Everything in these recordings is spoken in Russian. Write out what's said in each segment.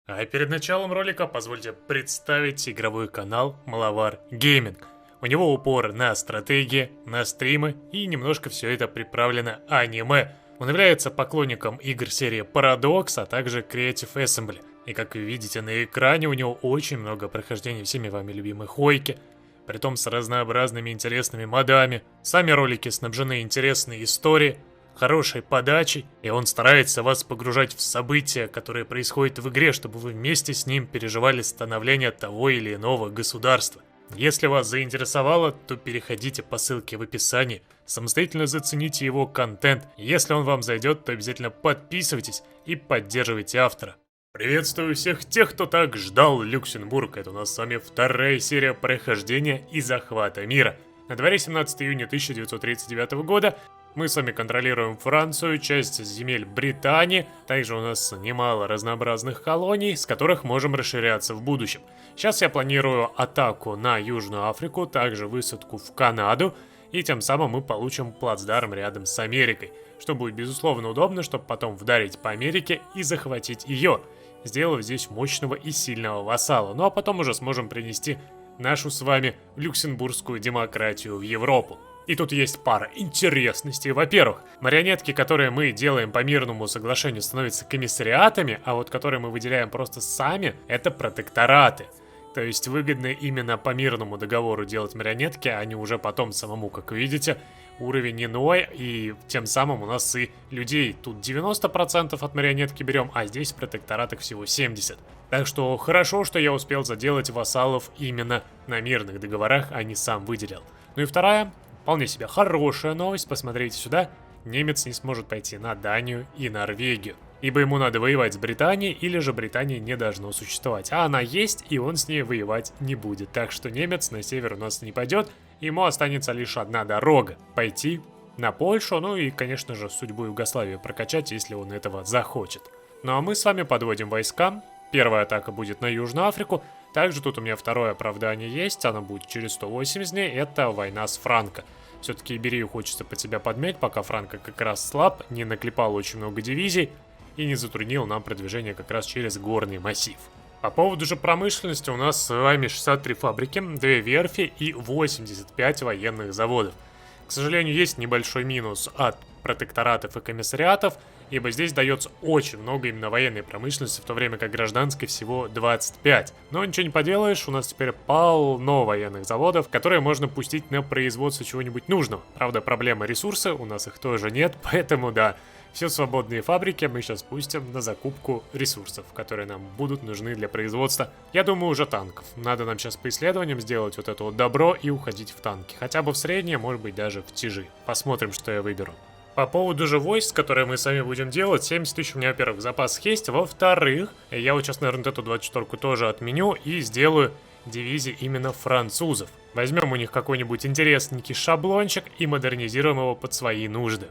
А перед началом ролика позвольте представить игровой канал Маловар Гейминг. У него упор на стратегии, на стримы и немножко все это приправлено аниме. Он является поклонником игр серии Paradox, а также Creative Assembly. И как вы видите на экране, у него очень много прохождений всеми вами любимой Хойки, притом с разнообразными интересными модами. Сами ролики снабжены интересной историей, хорошей подачей, и он старается вас погружать в события, которые происходят в игре, чтобы вы вместе с ним переживали становление того или иного государства. Если вас заинтересовало, то переходите по ссылке в описании, самостоятельно зацените его контент. Если он вам зайдет, то обязательно подписывайтесь и поддерживайте автора. Приветствую всех тех, кто так ждал Люксембург. Это у нас с вами вторая серия прохождения и захвата мира. На дворе 17 июня 1939 года. Мы с вами контролируем Францию, часть земель Британии. Также у нас немало разнообразных колоний, с которых можем расширяться в будущем. Сейчас я планирую атаку на Южную Африку, также высадку в Канаду. И тем самым мы получим плацдарм рядом с Америкой. Что будет безусловно удобно, чтобы потом вдарить по Америке и захватить ее, сделав здесь мощного и сильного вассала. Ну а потом уже сможем принести нашу с вами люксембургскую демократию в Европу. И тут есть пара интересностей. Во-первых, марионетки, которые мы делаем по мирному соглашению, становятся комиссариатами, а вот которые мы выделяем просто сами, это протектораты. То есть выгодно именно по мирному договору делать марионетки, а не уже потом самому, как вы видите, уровень иной, и тем самым у нас и людей тут 90% от марионетки берем, а здесь в протекторатах всего 70%. Так что хорошо, что я успел заделать вассалов именно на мирных договорах, а не сам выделил. Ну и вторая, вполне себе хорошая новость, посмотрите сюда, немец не сможет пойти на Данию и Норвегию. Ибо ему надо воевать с Британией, или же Британии не должно существовать. А она есть, и он с ней воевать не будет. Так что немец на север у нас не пойдет, ему останется лишь одна дорога. Пойти на Польшу, ну и, конечно же, судьбу Югославии прокачать, если он этого захочет. Ну а мы с вами подводим войска. Первая атака будет на Южную Африку. Также тут у меня второе оправдание есть, оно будет через 180 дней, это война с Франко. Все-таки Иберию хочется под себя подмять, пока Франко как раз слаб, не наклепал очень много дивизий и не затруднил нам продвижение как раз через горный массив. По поводу же промышленности у нас с вами 63 фабрики, 2 верфи и 85 военных заводов. К сожалению, есть небольшой минус от протекторатов и комиссариатов, ибо здесь дается очень много именно военной промышленности, в то время как гражданской всего 25. Но ничего не поделаешь, у нас теперь полно военных заводов, которые можно пустить на производство чего-нибудь нужного. Правда, проблема ресурса, у нас их тоже нет, поэтому да, все свободные фабрики мы сейчас пустим на закупку ресурсов, которые нам будут нужны для производства, я думаю, уже танков. Надо нам сейчас по исследованиям сделать вот это вот добро и уходить в танки. Хотя бы в среднее, может быть даже в тяжи. Посмотрим, что я выберу. По поводу же войск, которые мы сами будем делать, 70 тысяч у меня, во-первых, в запасах есть. Во-вторых, я вот сейчас, наверное, эту 24-ку тоже отменю и сделаю дивизии именно французов. Возьмем у них какой-нибудь интересненький шаблончик и модернизируем его под свои нужды.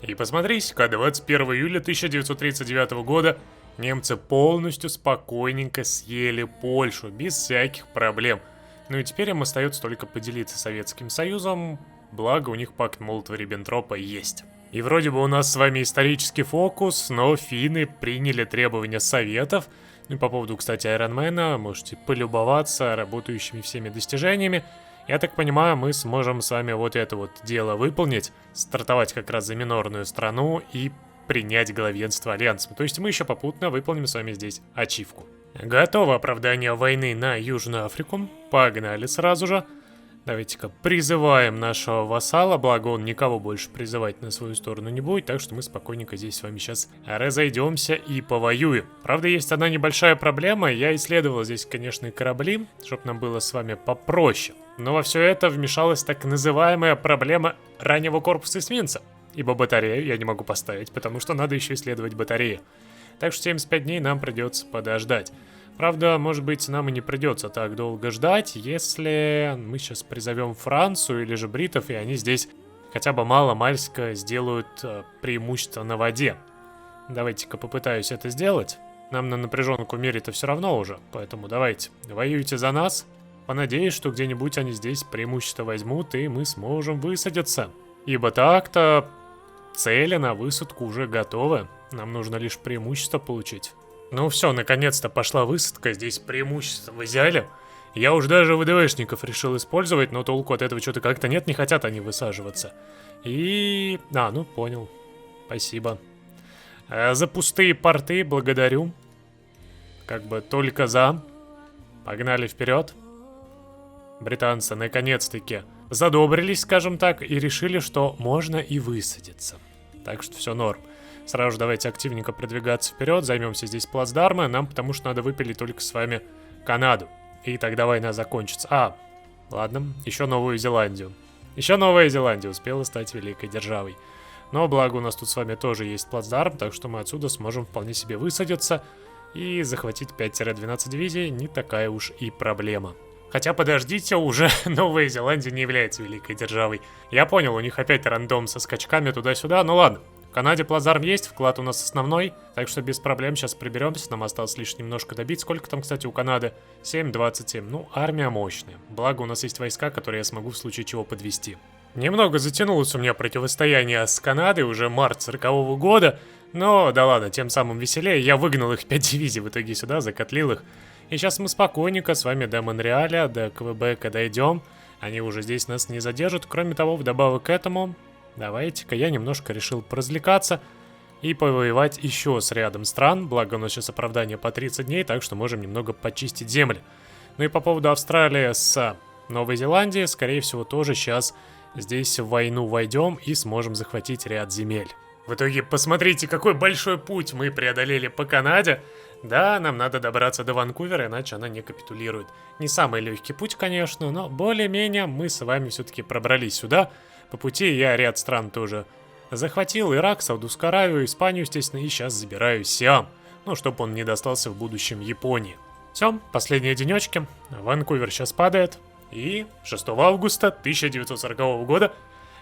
И посмотрите-ка, 21 июля 1939 года немцы полностью спокойненько съели Польшу, без всяких проблем. Ну и теперь им остается только поделиться Советским Союзом, благо у них пакт Молотова-Риббентропа есть. И вроде бы у нас с вами исторический фокус, но финны приняли требования Советов. Ну и по поводу, кстати, Айронмена, можете полюбоваться работающими всеми достижениями. Я так понимаю, мы сможем с вами вот это вот дело выполнить, стартовать как раз за минорную страну и принять главенство альянсом. То есть мы еще попутно выполним с вами здесь ачивку. Готово оправдание войны на Южную Африку. Погнали сразу же. Давайте-ка призываем нашего вассала, благо он никого больше призывать на свою сторону не будет, так что мы спокойненько здесь с вами сейчас разойдемся и повоюем. Правда, есть одна небольшая проблема, я исследовал здесь, конечно, и корабли, чтобы нам было с вами попроще. Но во все это вмешалась так называемая проблема раннего корпуса эсминца, ибо батарею я не могу поставить, потому что надо еще исследовать батарею. Так что 75 дней нам придется подождать. Правда, может быть, нам и не придется так долго ждать, если мы сейчас призовем Францию или же бритов, и они здесь хотя бы мало-мальско сделают преимущество на воде. Давайте-ка попытаюсь это сделать. Нам на напряженку мерить-то все равно уже, поэтому давайте, воюйте за нас. Понадеюсь, что где-нибудь они здесь преимущество возьмут, и мы сможем высадиться. Ибо так-то цели на высадку уже готовы, нам нужно лишь преимущество получить. Ну все, наконец-то пошла высадка, здесь преимущество взяли. Я уж даже ВДВшников решил использовать, но толку от этого что-то как-то нет, не хотят они высаживаться. И... ну понял. Спасибо. За пустые порты благодарю. Как бы только за. Погнали вперед. Британцы наконец-таки задобрились, скажем так, и решили, что можно и высадиться. Так что все норм. Сразу же давайте активненько продвигаться вперед, займемся здесь плацдармы, нам потому что надо выпилить только с вами Канаду. И тогда война закончится. Ладно, еще Новую Зеландию. Еще Новая Зеландия успела стать великой державой. Но благо у нас тут с вами тоже есть плацдарм, так что мы отсюда сможем вполне себе высадиться и захватить 5-12 дивизий, не такая уж и проблема. Хотя подождите, уже Новая Зеландия не является великой державой. Я понял, у них опять рандом со скачками туда-сюда, ну ладно. В Канаде плацдарм есть, вклад у нас основной, так что без проблем сейчас приберемся, нам осталось лишь немножко добить. Сколько там, кстати, у Канады? 7-27, ну армия мощная. Благо у нас есть войска, которые я смогу в случае чего подвести. Немного затянулось у меня противостояние с Канадой, уже март 40-го года, но да ладно, тем самым веселее, я выгнал их 5 дивизий в итоге сюда, закотлил их. И сейчас мы спокойненько с вами до Монреаля, до Квебека дойдем, они уже здесь нас не задержат. Кроме того, вдобавок к этому... Давайте-ка я немножко решил поразвлекаться и повоевать еще с рядом стран, благо у нас сейчас оправдание по 30 дней, так что можем немного почистить земли. Ну и по поводу Австралии с Новой Зеландией, скорее всего, тоже сейчас здесь в войну войдем и сможем захватить ряд земель. В итоге, посмотрите, какой большой путь мы преодолели по Канаде. Да, нам надо добраться до Ванкувера, иначе она не капитулирует. Не самый легкий путь, конечно, но более-менее мы с вами все-таки пробрались сюда. По пути я ряд стран тоже захватил. Ирак, Саудовскую Аравию, Испанию, естественно, и сейчас забираю Сиам. Ну, чтобы он не достался в будущем Японии. Все, последние денечки. Ванкувер сейчас падает. И 6 августа 1940 года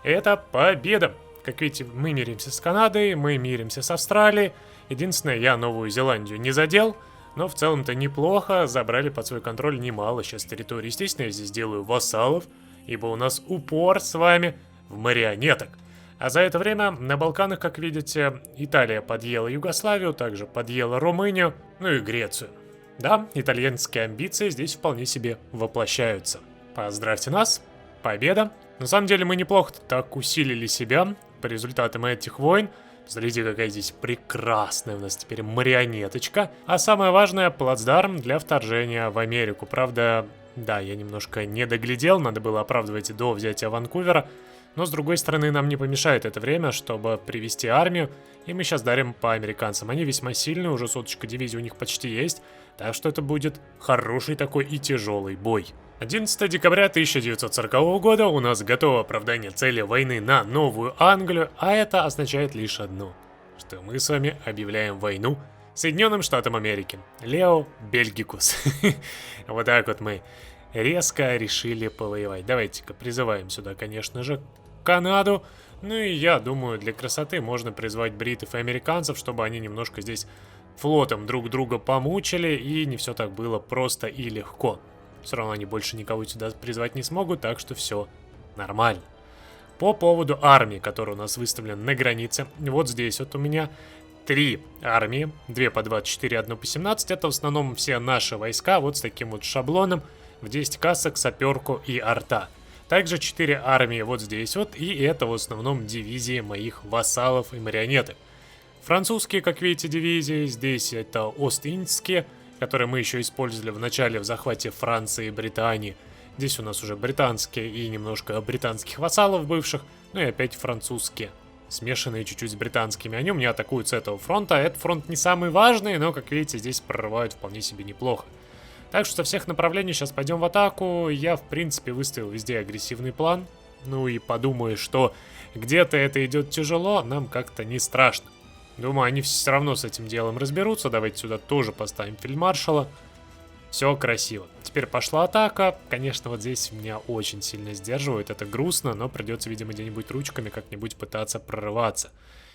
это победа. Как видите, мы миримся с Канадой, мы миримся с Австралией. Единственное, я Новую Зеландию не задел. Но в целом-то неплохо, забрали под свой контроль немало сейчас территорий. Естественно, я здесь делаю вассалов, ибо у нас упор с вами в марионеток. А за это время на Балканах, как видите, Италия подъела Югославию, также подъела Румынию, ну и Грецию. Да, итальянские амбиции здесь вполне себе воплощаются. Поздравьте нас, победа. На самом деле мы неплохо так усилили себя по результатам этих войн. Смотрите, какая здесь прекрасная у нас теперь марионеточка. А самое важное, плацдарм для вторжения в Америку. Правда, да, я немножко не доглядел, надо было оправдывать до взятия Ванкувера. Но с другой стороны, нам не помешает это время, чтобы привести армию. И мы сейчас дарим по американцам. Они весьма сильные, уже соточка дивизий у них почти есть. Так что это будет хороший такой и тяжелый бой. 11 декабря 1940 года у нас готово оправдание цели войны на Новую Англию, а это означает лишь одно, что мы с вами объявляем войну Соединенным Штатам Америки. Лео Бельгикус. Вот так вот мы резко решили повоевать. Давайте-ка призываем сюда, конечно же, Канаду. Ну и я думаю, для красоты можно призвать бритов и американцев, чтобы они немножко здесь флотом друг друга помучили, и не все так было просто и легко. Все равно они больше никого сюда призвать не смогут, так что все нормально. По поводу армии, которая у нас выставлена на границе, вот здесь вот у меня 3 армии, 2 по 24, 1 по 17, это в основном все наши войска, вот с таким вот шаблоном, в 10 кассок, саперку и арта. Также 4 армии вот здесь вот, и это в основном дивизии моих вассалов и марионеток. Французские, как видите, дивизии, здесь это Ост-Индские, которые мы еще использовали в начале в захвате Франции и Британии. Здесь у нас уже британские и немножко британских вассалов бывших, ну и опять французские, смешанные чуть-чуть с британскими. Они у меня атакуют с этого фронта. Этот фронт не самый важный, но, как видите, здесь прорывают вполне себе неплохо. Так что со всех направлений сейчас пойдем в атаку. Я, в принципе, выставил везде агрессивный план. Ну и подумаю, что где-то это идет тяжело, нам как-то не страшно. Думаю, они все равно с этим делом разберутся. Давайте сюда тоже поставим фельдмаршала. Все красиво. Теперь пошла атака. Конечно, вот здесь меня очень сильно сдерживают. Это грустно, но придется, видимо, где-нибудь ручками как-нибудь пытаться прорываться.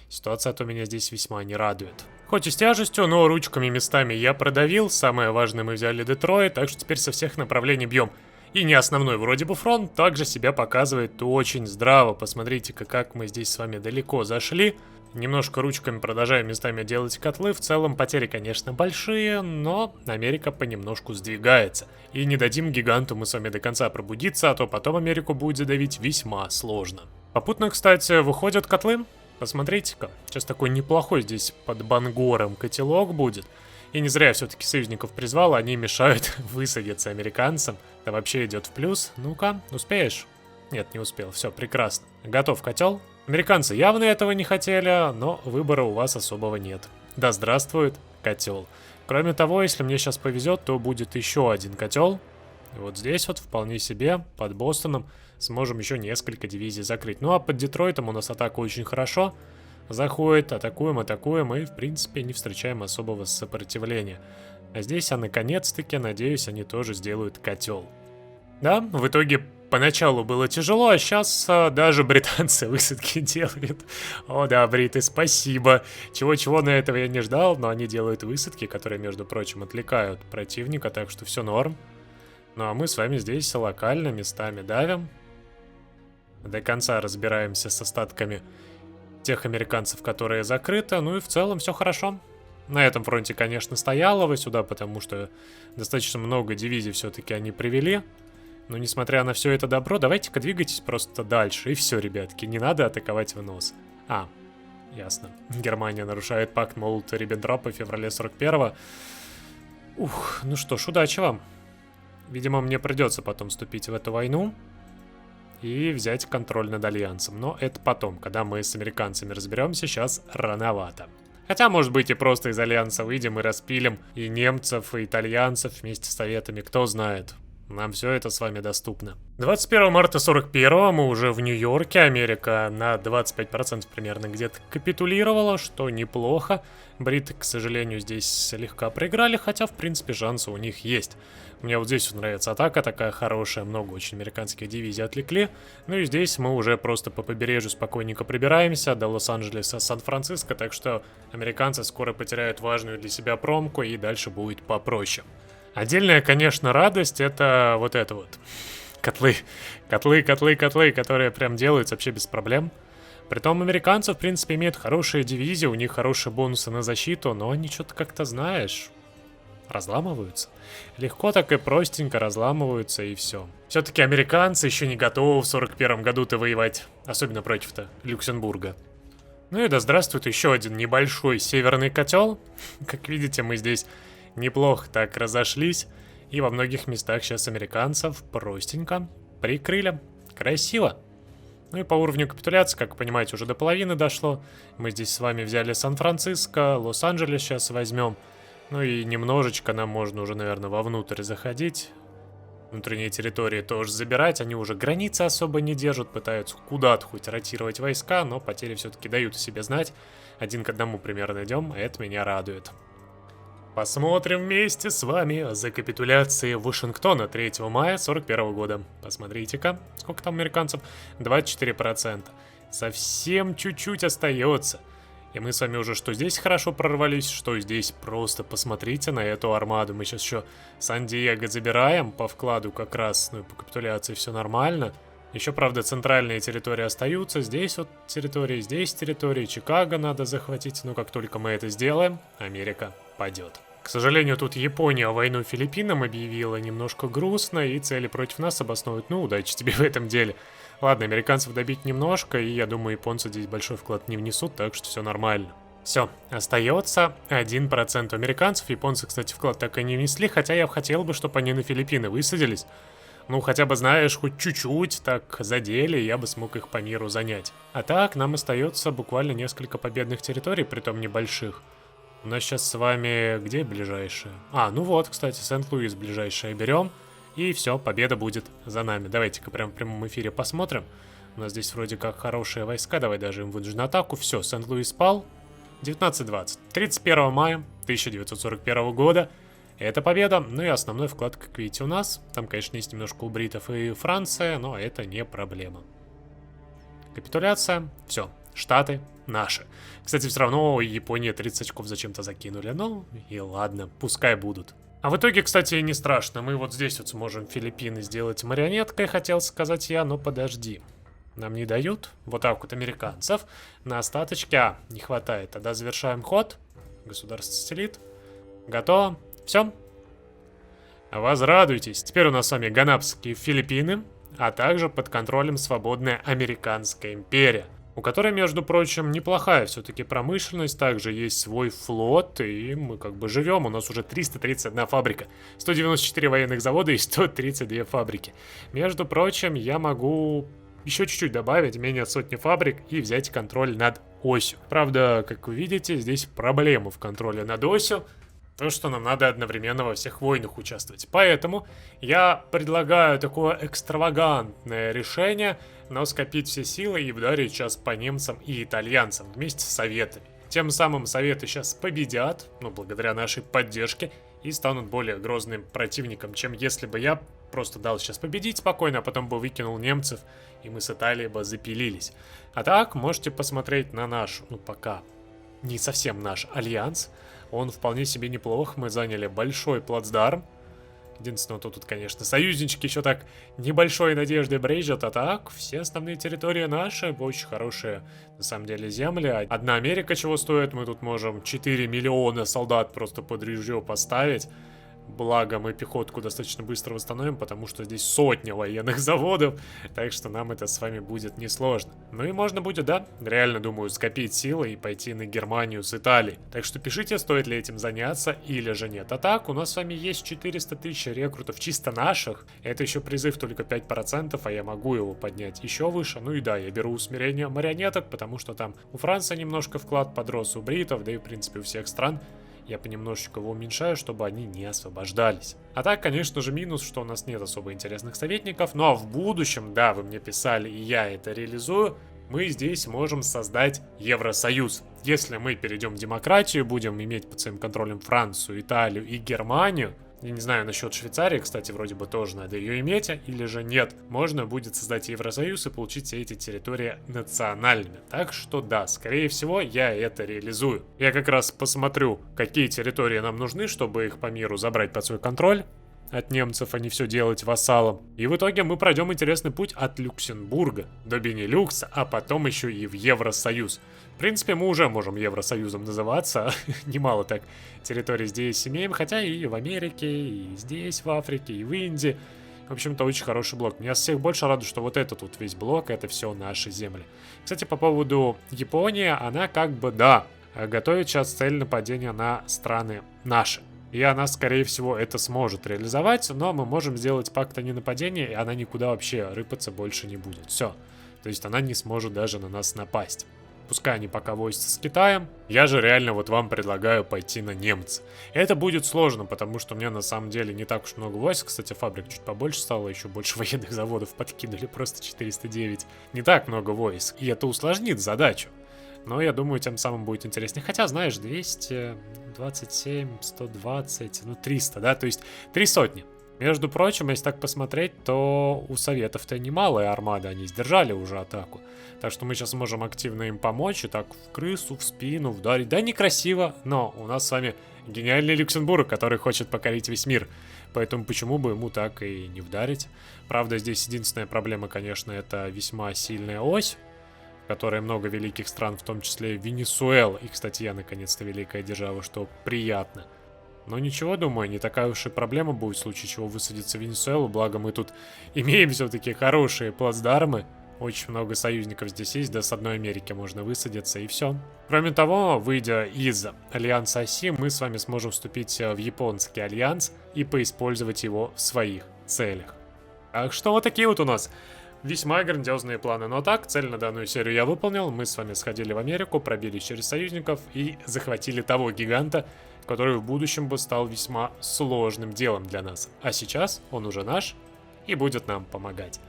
Ситуация-то меня здесь весьма не радует. Хоть и с тяжестью, но ручками местами я продавил. Самое важное, мы взяли Детройт, так что теперь со всех направлений бьем. И не основной вроде бы фронт также себя показывает очень здраво. Посмотрите-ка, как мы здесь с вами далеко зашли. Немножко ручками продолжаем местами делать котлы. В целом потери, конечно, большие, но Америка понемножку сдвигается. И не дадим гиганту мы с вами до конца пробудиться, а то потом Америку будет задавить весьма сложно. Попутно, кстати, выходят котлы. Посмотрите-ка, сейчас такой неплохой здесь под Бангором котелок будет. И не зря я все-таки союзников призвал, они мешают высадиться американцам. Это вообще идет в плюс. Ну-ка, успеешь? Нет, не успел. Все, прекрасно. Готов котел. Американцы явно этого не хотели, но выбора у вас особого нет. Да здравствует котел. Кроме того, если мне сейчас повезет, то будет еще один котел. И вот здесь вот вполне себе, под Бостоном, сможем еще несколько дивизий закрыть. Ну а под Детройтом у нас атака очень хорошо заходит. Атакуем, и в принципе не встречаем особого сопротивления. А здесь, наконец-таки, надеюсь, они тоже сделают котел. Да, в итоге поначалу было тяжело, а сейчас даже британцы высадки делают. О да, бриты, спасибо. Чего-чего на этого я не ждал, но они делают высадки, которые, между прочим, отвлекают противника, так что все норм. Ну а мы с вами здесь локально местами давим. До конца разбираемся с остатками тех американцев, которые закрыты. Ну и в целом все хорошо. На этом фронте, конечно, стояло вы сюда, потому что достаточно много дивизий все-таки они привели. Но несмотря на все это добро, давайте-ка двигайтесь просто дальше. И все, ребятки, не надо атаковать в нос. А, ясно. Германия нарушает пакт Молотова-Риббентропа в феврале 41-го. Ух, ну что ж, удачи вам. Видимо, мне придется потом вступить в эту войну и взять контроль над Альянсом. Но это потом, когда мы с американцами разберемся, сейчас рановато. Хотя, может быть, и просто из Альянса выйдем и распилим и немцев, и итальянцев вместе с советами, кто знает. Нам все это с вами доступно. 21 марта 41-го мы уже в Нью-Йорке. Америка на 25% примерно где-то капитулировала, что неплохо. Бриты, к сожалению, здесь слегка проиграли, хотя, в принципе, шансы у них есть. Мне вот здесь нравится атака такая хорошая, много очень американских дивизий отвлекли. Ну и здесь мы уже просто по побережью спокойненько прибираемся до Лос-Анджелеса, Сан-Франциско, так что американцы скоро потеряют важную для себя промку и дальше будет попроще. Отдельная, конечно, радость — это вот это вот. Котлы, которые прям делаются вообще без проблем. Притом американцы, в принципе, имеют хорошие дивизии, у них хорошие бонусы на защиту, но они что-то как-то, знаешь, разламываются. Легко так и простенько разламываются, и все. Все-таки американцы еще не готовы в 41-м году-то воевать, особенно против-то Люксембурга. Ну и да здравствует еще один небольшой северный котел. Как видите, мы здесь неплохо так разошлись, и во многих местах сейчас американцев простенько прикрыли. Красиво. Ну и по уровню капитуляции, как вы понимаете, уже до половины дошло. Мы здесь с вами взяли Сан-Франциско, Лос-Анджелес сейчас возьмем. Ну и немножечко нам можно уже, наверное, вовнутрь заходить. Внутренние территории тоже забирать. Они уже границы особо не держат, пытаются куда-то хоть ротировать войска, но потери все-таки дают о себе знать. 1 к 1 примерно идем, а это меня радует. Посмотрим вместе с вами за капитуляцией Вашингтона 3 мая 41 года. Посмотрите-ка, сколько там американцев? 24%. Совсем чуть-чуть остается. И мы с вами уже что здесь хорошо прорвались, что здесь просто посмотрите на эту армаду. Мы сейчас еще Сан-Диего забираем по вкладу как раз, ну и по капитуляции все нормально. Еще, правда, центральные территории остаются. Здесь вот территории, здесь территории. Чикаго надо захватить. Но как только мы это сделаем, Америка падет. К сожалению, тут Япония войну Филиппинам объявила, немножко грустно, и цели против нас обосновывают. Ну, удачи тебе в этом деле. Ладно, американцев добить немножко, и я думаю, японцы здесь большой вклад не внесут, так что все нормально. Все, остается 1% американцев. Японцы, кстати, вклад так и не внесли, хотя я хотел бы, чтобы они на Филиппины высадились. Ну, хотя бы, знаешь, хоть чуть-чуть так задели, я бы смог их по миру занять. А так, нам остается буквально несколько победных территорий, притом небольших. У нас сейчас с вами... Где ближайшая? А, ну вот, кстати, Сент-Луис ближайшая берем. И все, победа будет за нами. Давайте-ка прям в прямом эфире посмотрим. У нас здесь вроде как хорошие войска. Давай даже им выдвижем атаку. Все, Сент-Луис пал. 19-20. 31 мая 1941 года. Это победа. Ну и основной вклад, как видите, у нас. Там, конечно, есть немножко у бритов и Франция, но это не проблема. Капитуляция. Все. Штаты наши. Кстати, все равно Япония 30 очков зачем-то закинули. Ну и ладно, пускай будут. А в итоге, кстати, не страшно. Мы вот здесь вот сможем Филиппины сделать марионеткой, хотел сказать я, но подожди. нам не дают. Вот так вот американцев. На остаточке не хватает. Тогда завершаем ход. Государство-сателлит. Готово. Все. Возрадуйтесь. Теперь у нас с вами ганапские Филиппины, а также под контролем свободная Американская империя, у которой, между прочим, неплохая все-таки промышленность, также есть свой флот, и мы как бы живем. У нас уже 331 фабрика, 194 военных завода и 132 фабрики. Между прочим, я могу еще чуть-чуть добавить, менее сотни фабрик, и взять контроль над осью. Правда, как вы видите, здесь проблема в контроле над осью. То, что нам надо одновременно во всех войнах участвовать. Поэтому я предлагаю такое экстравагантное решение, но скопить все силы и ударить сейчас по немцам и итальянцам вместе с советами. Тем самым советы сейчас победят, благодаря нашей поддержке, и станут более грозным противником, чем если бы я просто дал сейчас победить спокойно, а потом бы выкинул немцев, и мы с Италией бы запилились. А так, можете посмотреть на наш, пока не совсем наш альянс. Он вполне себе неплох. Мы заняли большой плацдарм. Единственное, тут, конечно, союзнички еще так небольшой надеждой брежет. А так, все основные территории наши. Очень хорошие, на самом деле, земли. Одна Америка чего стоит? Мы тут можем 4 миллиона солдат просто под ружье поставить. Благо, мы пехотку достаточно быстро восстановим, потому что здесь сотни военных заводов, так что нам это с вами будет несложно. Ну и можно будет, да, реально, думаю, скопить силы и пойти на Германию с Италией. Так что пишите, стоит ли этим заняться или же нет. А так, у нас с вами есть 400 тысяч рекрутов чисто наших. Это еще призыв только 5%, а я могу его поднять еще выше. Ну и да, я беру усмирение марионеток, потому что там у Франции немножко вклад подрос, у бритов, да и в принципе у всех стран. Я понемножечку его уменьшаю, чтобы они не освобождались. А так, конечно же, минус, что у нас нет особо интересных советников. Ну а в будущем, да, вы мне писали, и я это реализую, мы здесь можем создать Евросоюз. Если мы перейдем в демократию, будем иметь под своим контролем Францию, Италию и Германию. Я не знаю насчет Швейцарии, кстати, вроде бы тоже надо ее иметь, или же нет. Можно будет создать Евросоюз и получить все эти территории национальными. Так что да, скорее всего, я это реализую. Я как раз посмотрю, какие территории нам нужны, чтобы их по миру забрать под свой контроль от немцев, а не все делать вассалом. И в итоге мы пройдем интересный путь от Люксембурга до Бенилюкса, а потом еще и в Евросоюз. В принципе, мы уже можем Евросоюзом называться. Немало так территорий здесь имеем, хотя и в Америке, и здесь, в Африке, и в Индии. В общем-то, очень хороший блок. Меня всех больше радует, что вот этот вот весь блок, это все наши земли. Кстати, по поводу Японии, она как бы, да, готовит сейчас цель нападения на страны наши. И она, скорее всего, это сможет реализовать, но мы можем сделать пакт о ненападении, и она никуда вообще рыпаться больше не будет. Все. То есть она не сможет даже на нас напасть. Пускай они пока возятся с Китаем. Я же реально вот вам предлагаю пойти на немца. Это будет сложно, потому что у меня на самом деле не так уж много войск. Кстати, фабрик чуть побольше стало, еще больше военных заводов подкинули, просто 409. Не так много войск, и это усложнит задачу. Но я думаю, тем самым будет интереснее. Хотя, знаешь, 227, 120, 300, да? То есть 3 сотни. Между прочим, если так посмотреть, то у Советов-то немалая армада, они сдержали уже атаку. Так что мы сейчас можем активно им помочь и так в крысу, в спину вдарить. Да, некрасиво, но у нас с вами гениальный Люксембург, который хочет покорить весь мир. Поэтому почему бы ему так и не вдарить? Правда, здесь единственная проблема, конечно, это весьма сильная ось, в которой много великих стран, в том числе Венесуэла. И, кстати, я наконец-то великая держава, что приятно. Но ничего, думаю, не такая уж и проблема будет в случае чего высадиться в Венесуэлу. Благо мы тут имеем все-таки хорошие плацдармы. Очень много союзников здесь есть, да с одной Америки можно высадиться и все. Кроме того, выйдя из Альянса Оси, мы с вами сможем вступить в японский альянс и поиспользовать его в своих целях. Так что вот такие вот у нас весьма грандиозные планы. Но так, цель на данную серию я выполнил. Мы с вами сходили в Америку, пробились через союзников и захватили того гиганта, который в будущем бы стал весьма сложным делом для нас. А сейчас он уже наш и будет нам помогать.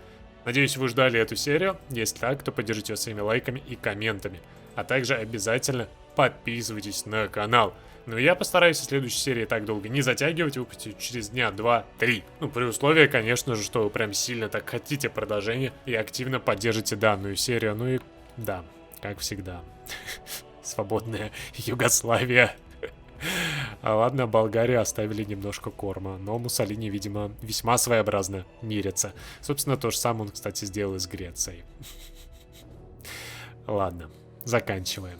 Надеюсь, вы ждали эту серию. Если так, то поддержите ее своими лайками и комментами. А также обязательно подписывайтесь на канал. Ну и я постараюсь в следующей серии так долго не затягивать, выпустить через дня 2-3. Ну, при условии, конечно же, что вы прям сильно так хотите продолжения и активно поддержите данную серию. Ну и да, как всегда, свободная Югославия. А ладно, Болгарию оставили немножко корма, но Муссолини, видимо, весьма своеобразно мирится. Собственно, то же самое он, кстати, сделал и с Грецией. Ладно, заканчиваем.